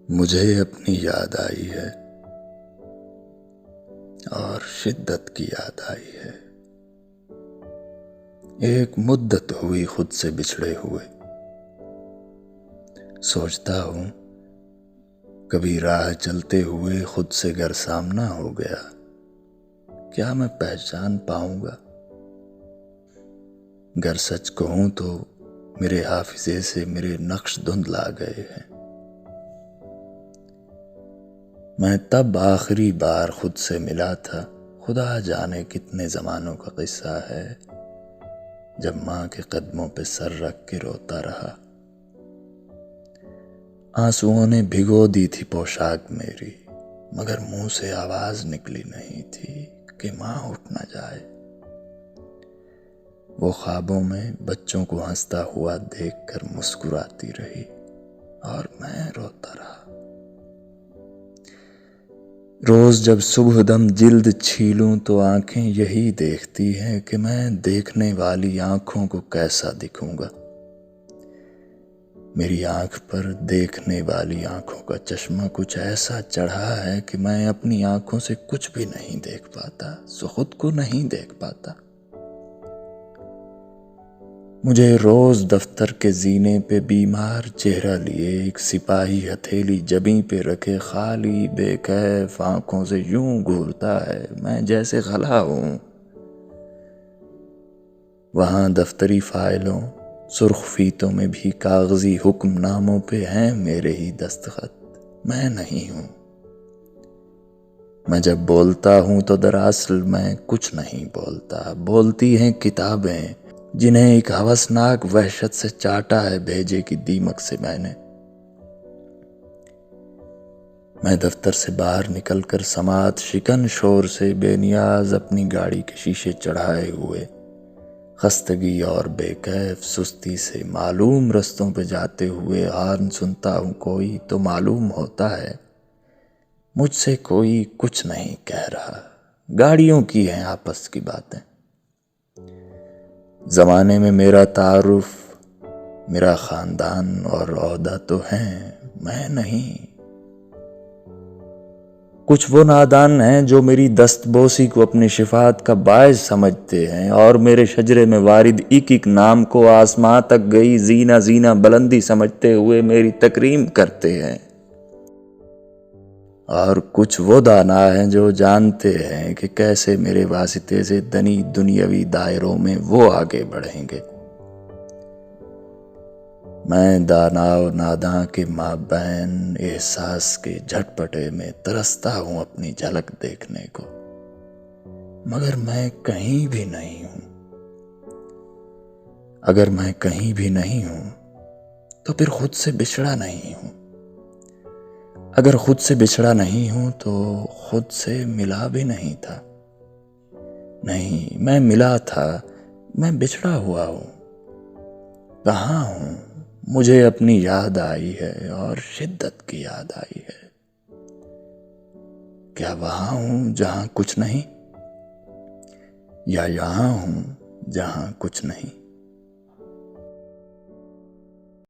مجھے اپنی یاد آئی ہے اور شدت کی یاد آئی ہے۔ ایک مدت ہوئی خود سے بچھڑے ہوئے، سوچتا ہوں کبھی راہ چلتے ہوئے خود سے گر سامنا ہو گیا، کیا میں پہچان پاؤں گا؟ گر سچ کہوں تو میرے حافظے سے میرے نقش دھندلا گئے ہیں۔ میں تب آخری بار خود سے ملا تھا، خدا جانے کتنے زمانوں کا قصہ ہے، جب ماں کے قدموں پہ سر رکھ کے روتا رہا۔ آنسوؤں نے بھگو دی تھی پوشاک میری، مگر منہ سے آواز نکلی نہیں تھی کہ ماں اٹھ نہ جائے۔ وہ خوابوں میں بچوں کو ہنستا ہوا دیکھ کر مسکراتی رہی اور میں روتا رہا۔ روز جب صبح دم جلد چھیلوں تو آنکھیں یہی دیکھتی ہیں کہ میں دیکھنے والی آنکھوں کو کیسا دکھوں گا۔ میری آنکھ پر دیکھنے والی آنکھوں کا چشمہ کچھ ایسا چڑھا ہے کہ میں اپنی آنکھوں سے کچھ بھی نہیں دیکھ پاتا، سو خود کو نہیں دیکھ پاتا۔ مجھے روز دفتر کے زینے پہ بیمار چہرہ لیے ایک سپاہی ہتھیلی جبیں پہ رکھے خالی بے کیف آنکھوں سے یوں گھورتا ہے، میں جیسے خلا ہوں۔ وہاں دفتری فائلوں، سرخ فیتوں میں بھی کاغذی حکم ناموں پہ ہیں میرے ہی دستخط، میں نہیں ہوں۔ میں جب بولتا ہوں تو دراصل میں کچھ نہیں بولتا، بولتی ہیں کتابیں جنہیں ایک ہوسناک وحشت سے چاٹا ہے بھیجے کی دیمک سے میں نے۔ میں دفتر سے باہر نکل کر سماعت شکن شور سے بے نیاز اپنی گاڑی کے شیشے چڑھائے ہوئے خستگی اور بے کیف سستی سے معلوم رستوں پہ جاتے ہوئے ہارن سنتا ہوں، کوئی تو معلوم ہوتا ہے مجھ سے کوئی کچھ نہیں کہہ رہا، گاڑیوں کی ہیں آپس کی باتیں۔ زمانے میں میرا تعارف، میرا خاندان اور عہدہ تو ہیں، میں نہیں۔ کچھ وہ نادان ہیں جو میری دست بوسی کو اپنی شفاعت کا باعث سمجھتے ہیں اور میرے شجرے میں وارد ایک ایک نام کو آسماں تک گئی زینہ زینہ بلندی سمجھتے ہوئے میری تکریم کرتے ہیں، اور کچھ وہ دانا ہیں جو جانتے ہیں کہ کیسے میرے واسطے سے دنی دنیاوی دائروں میں وہ آگے بڑھیں گے۔ میں دانا و ناداں کے مابین احساس کے جھٹپٹے میں ترستا ہوں اپنی جھلک دیکھنے کو، مگر میں کہیں بھی نہیں ہوں۔ اگر میں کہیں بھی نہیں ہوں تو پھر خود سے بچھڑا نہیں ہوں، اگر خود سے بچھڑا نہیں ہوں تو خود سے ملا بھی نہیں تھا۔ نہیں، میں ملا تھا، میں بچھڑا ہوا ہوں۔ کہاں ہوں؟ مجھے اپنی یاد آئی ہے اور شدت کی یاد آئی ہے۔ کیا وہاں ہوں جہاں کچھ نہیں، یا یہاں ہوں جہاں کچھ نہیں؟